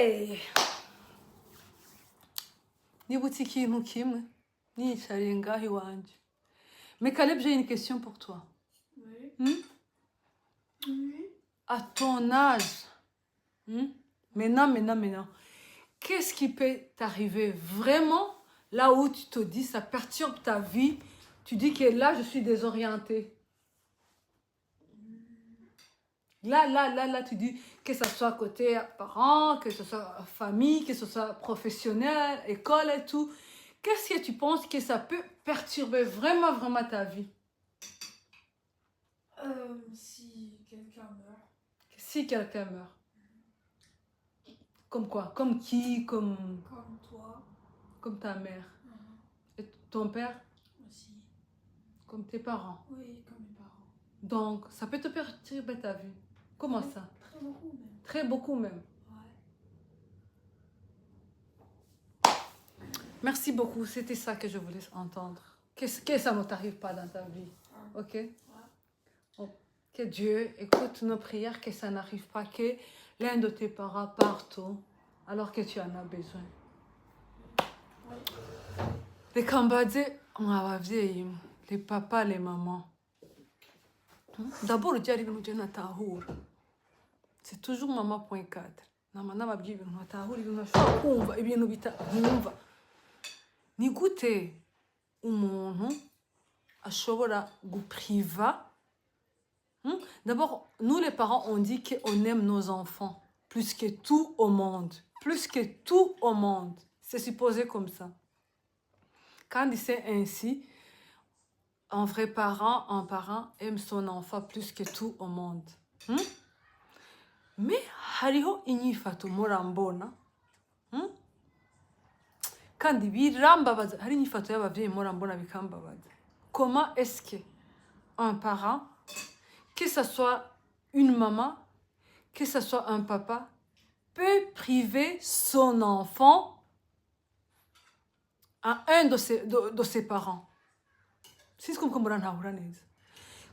Hey! Nibutse ikintu kimwe niyicariye ngaho iwanje. Mais Caleb, j'ai une question pour toi. Oui. Oui. À ton âge, maintenant, qu'est-ce qui peut t'arriver vraiment là où tu te dis, ça perturbe ta vie, tu dis que là, je suis désorientée. Là, tu dis que ce soit côté parents, que ce soit famille, que ce soit professionnel, école et tout. Qu'est-ce que tu penses que ça peut perturber vraiment ta vie? Si quelqu'un meurt. Si quelqu'un meurt. Comme quoi? Comme qui? Comme toi. Comme ta mère. Et ton père? Aussi. Comme tes parents. Oui, comme mes parents. Donc, ça peut te perturber ta vie. Comment ça? Très beaucoup même. Très beaucoup même. Ouais. Merci beaucoup. C'était ça que je voulais entendre. Que ça ne t'arrive pas dans ta vie. Ok? Ouais. Que Dieu écoute nos prières, que ça n'arrive pas, que l'un de tes parents parte alors que tu en as besoin. Reka mbaze mwabavyeyi, les papas, les mamans. D'abord, ujya ari ibintu je natahura. C'est toujours maman.4. Nama nababwiye ibintu natahura, ibintu nashobora kumva, ibintu bitanumva. Ni gute umuntu ashobora gupriva. D'abord, nous les parents, on dit qu'on aime nos enfants plus que tout au monde. Plus que tout au monde. C'est supposé comme ça. Quand c'est ainsi, un vrai parent, un parent aime son enfant plus que tout au monde. Mais, hariho inyifato murambona. Kandi birambabaza, hari inyifato y'abavyeyi murambona bikambabaza. Comment est-ce que un parent, que ce soit une maman, que ce soit un papa, peut priver son enfant à un de ses parents? C'est ce qu'on comprend.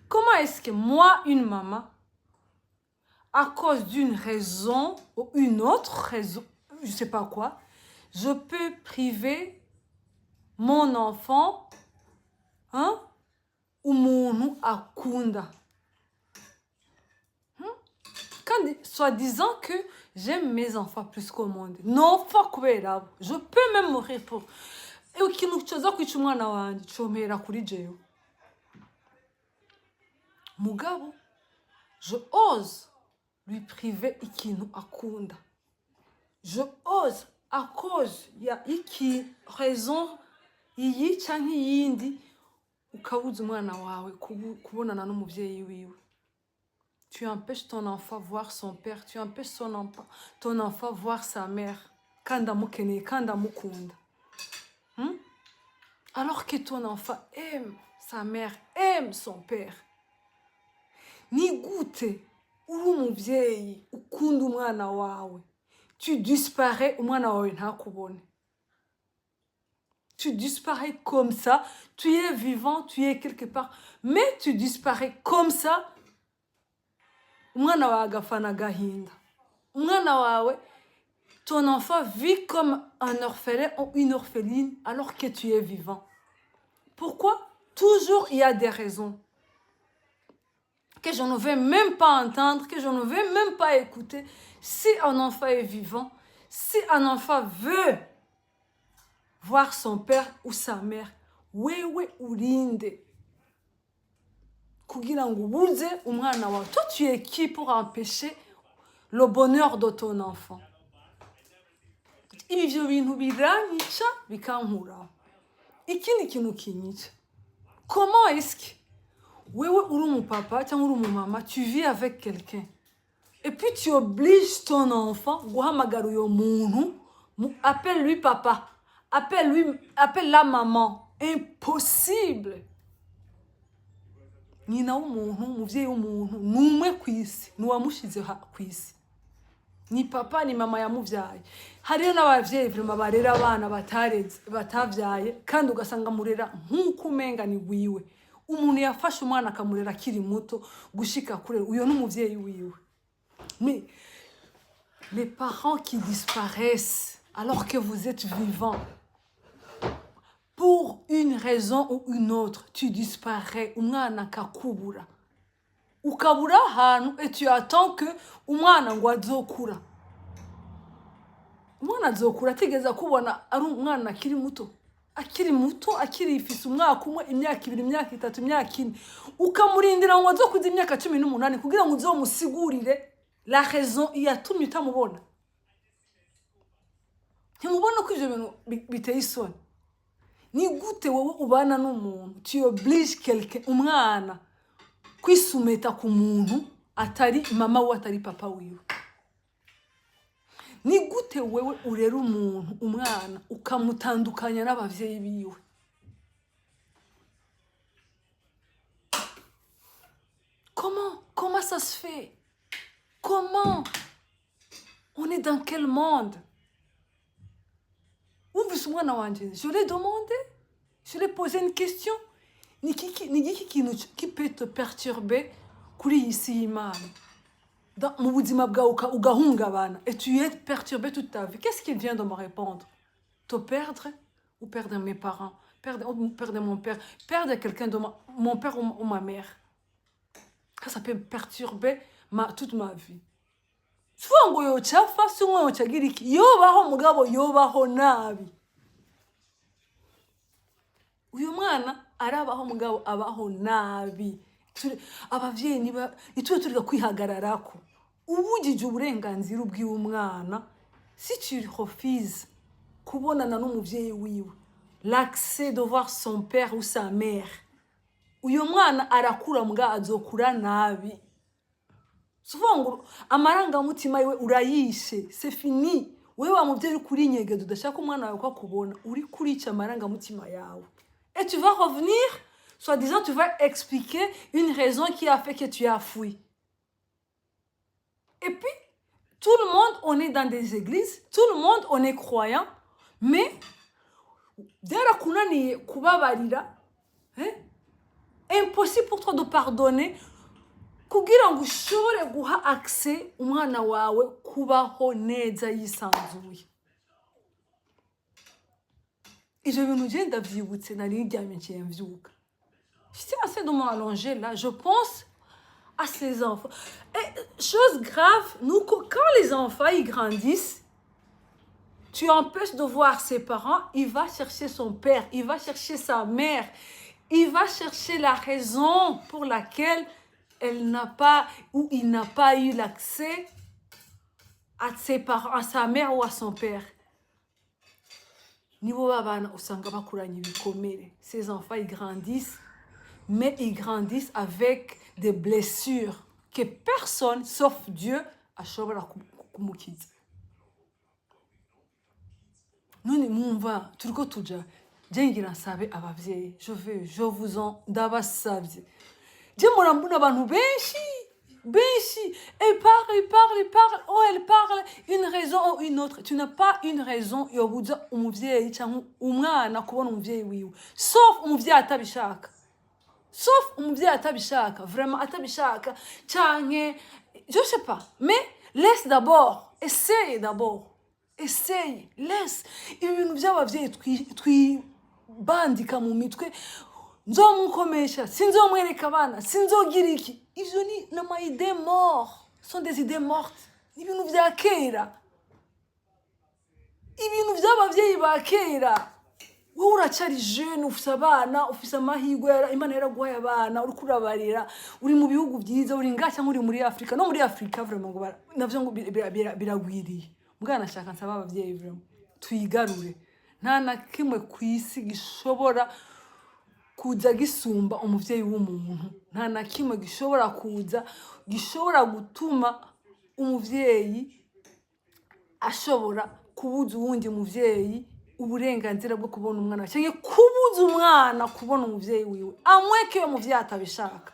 Comment est-ce que moi, une maman, à cause d'une raison ou une autre raison, je ne sais pas quoi, je peux priver mon enfant ou mon akunda? Soi-disant que j'aime mes enfants plus qu'au monde. Non, je peux même mourir pour. Et ikintu cyoza kwica umwana wanje comera kuri jewe. Mugabo, je ose lui priver ikintu akunda. Je ose à cause ya iki raison iyi canke yindi ukabuza umwana wawe kubonana n'umuvyeyi wiwe. Tu empêches ton enfant voir son père, tu empêches ton enfant voir sa mère. Alors que ton enfant aime sa mère, aime son père. Ni gute uri umuvyeyi ukunda umwana wawe. Tu disparais, umwana wawe ntakubone. Tu disparais comme ça, tu es vivant, tu es quelque part, mais tu disparais comme ça. Umwana wawe agafana gahinda. Umwana wawe, ton enfant vit comme un orphelin ou une orpheline alors que tu es vivant. Pourquoi? Toujours il y a des raisons que je ne vais même pas entendre, que je ne vais même pas écouter. Si un enfant est vivant, si un enfant veut voir son père ou sa mère, wewe urinde. Kugira ngo ubuze umwana wawe. Toi, tu es qui pour empêcher le bonheur de ton enfant? Ivyo bintu biranyica bikankuraho. Ikindi kintu kinyica. Comment est-ce que wewe uri umupapa cyangwa uri umumama, tu vis avec quelqu'un et puis tu obliges ton enfant guhamagara uyo muntu, appelle-lui papa, appelle la maman. Impossible. Nyina w'umuntu, umuvyeyi w'umuntu, numwe kwisi, nuwamushize kwisi. Ni papa ni mama yamuvyaye. Hariyo n'abavyeyi vraiment barera abana batavyaye kandi ugasanga murera nk'uko umenga ni wiwe. Umuntu yafashe umwana akamurera akiri muto gushika kure, uyo n'umuvyeyi wiwe. Mais les parents qui disparaissent alors que vous êtes vivant, pour une raison ou une autre, tu disparais, umwana akakubura. Ukabura ahantu et tu attends que umwana ngo azokura. Umwana azokura atigeze kubona ari umwana akiri muto. Akiri ifise umwaka umwe, imyaka ibiri, imyaka itatu, imyaka ine. Ukamurindira ngo azokuza imyaka 18 kugira ngo uzomusigurire la raison yatumye utamubona. Ntimubona ko ivyo bintu biteye isoni. Ni gute wowe ubana n'umuntu, tu obliges quelqu'un, umwana, kwisumeta ku muntu atari mama we atari papa wiwe. Ni gute wewe urera umuntu, umwana, ukamutandukanya n'abavyeyi biwe. Comment ça se fait? Comment? On est dans quel monde? Je l'ai demandé, je l'ai posé une question. Ni qui peut te perturber kuri isi y'Imana. Mu buzima bwawe ugahungabana et tu es perturbé toute ta vie. Qu'est-ce qu'il vient de me répondre? Te perdre ou perdre mes parents, perdre mon père, perdre quelqu'un de mon père ou ma mère. Ça peut me perturber toute ma vie. Suwa ngo yochafa suwa yochagira iki yobaho mugabo yobaho nabi. Uyu mwana arabaho mugabo abaho nabi. Abavyeyi nitwe turiga kwihagararako. Ubugije uburenganzira bw'umwana si tu refuses kubonana n'umuvyeyi wiwe, l'accès de voir son père ou sa mère. Uyu mwana arakura mga azokura nabi. Souvent amaranga mutima iwe urayishe, c'est fini. Wewe wa muvyeyi uri kuri nyegeza udashaka umwana wawe ko kubona, uri kurica amaranga mutima yawe. Et tu vas revenir, soi-disant tu vas expliquer une raison qui a fait que tu as fui. Et puis tout le monde on est dans des églises, tout le monde on est croyant, mais byarakunaniye kubabarira, impossible pour toi de pardonner. Kugira ngo ushobore guha accès umwana wawe kubaho neza yisanzuye. Ivyo bintu je ndavyibutse nari ryamye ngiye mvyuka. J'étais assez de m'allonger là, je pense à ces enfants. Et chose grave, quand les enfants ils grandissent, tu empêches de voir ses parents, il va chercher son père, il va chercher sa mère, il va chercher la raison pour laquelle elle n'a pas ou il n'a pas eu l'accès à ses parents, à sa mère ou à son père. Ces enfants ils grandissent, mais ils grandissent avec des blessures que personne sauf Dieu a shobora kumukiza. None mumva turiko tuja jengira nsabe abavyeyi, je vous en ndabasavye. Je murambuna abantu benshi, elle parle, oh elle parle une raison ou une autre. Tu n'as pas une raison yobuza umuvyeyi cyangwa umwana kubona umuvyeyi wiwe, sauf umuvyeyi atabishaka. Sauf umuvyeyi atabishaka, vraiment atabishaka cyane, je sais pas, mais laisse d'abord, essaye, laisse. Ibintu by'abavyeyi twibandika mu mitwe, nzomukomesha, sinzomwereka abana, sinzogira iki. Ivyo ni nama idées mortes, sont des idées mortes. Ibintu vya kera, ibintu by'abavyeyi ba kera. Wowe uracari jeune, ufise abana, ufise amahirwe, Imana yaraguhaye abana, uri kurabarira, uri mu bihugu byiza, uri ngacha muri muri Afrika, no muri Afrika vraiment ngo navyo ngo biragwiriye. Mugana nashaka nsaba abavyeyi vraiment twigarure. Nta na kimwe kwisi gishobora kuza gisumba umuvyeyi w'umuntu. Nta na kimwe gishobora kuza gishobora gutuma umuvyeyi ashobora kubuza uwundi muvyeyi uburenganzira bwo kubona umwana cyangwa kubuza umwana kubona umuvyeyi wiwe, amweke yo muvyeyi atabishaka.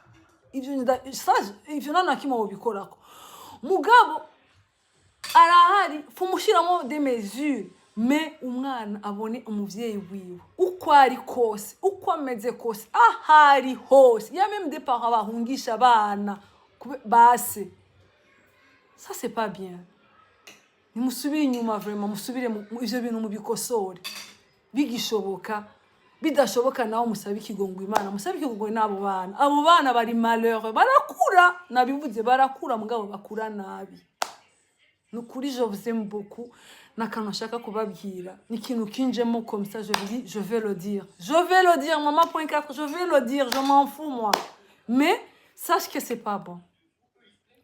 Ivyo nana kimwe wobikorako. Mugabo arahari fumushiramo des mesures, mais umwana abone umuvyeyi wiwe uko ari kose, uko ameze kose, ahari hose. Il y a même des parents bahungisha abana base. Ça c'est pas bien. nimusubire inyuma vraiment musubire ivyo bintu mubikosore bigishoboka bidashoboka nawe musabe ikigongo Imana musabe ikigongo n'abo bana abo bana bari malheureux barakura nabivuze barakura mugabo bakura nabi nukuri je vous aime beaucoup nakano nshaka kubabwira n'ikintu kinjemo comme ça je vais le dire maman.4 je vais le dire je m'en fous moi mais sache que c'est pas bon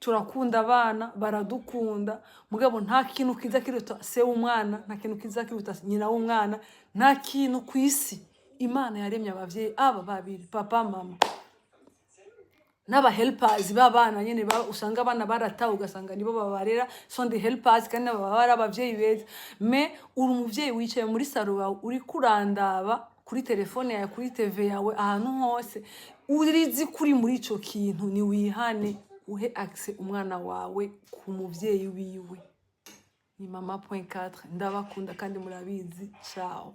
turakunda abana baradukunda mugabo nta kintu kiza kiruta se umwana nta kintu kiza kiruta nyina w'umwana nta kintu kwisi Imana yaremye abavyeyi aba babiri papa mama n'aba helpers babana nyene usanga abana barataha ugasanga nibo babarera sont des helpers kandi babara abavyeyi beza mais uri umuvyeyi wicaye muri saro wawe uri kurandaba kuri telefone yawe kuri TV yawe ahantu hose urizi kuri muri ico kintu ni wihane uhe accès umwana wawe ku muvyeyi wiwe ni maman.4 ndabakunda kandi murabizi ciao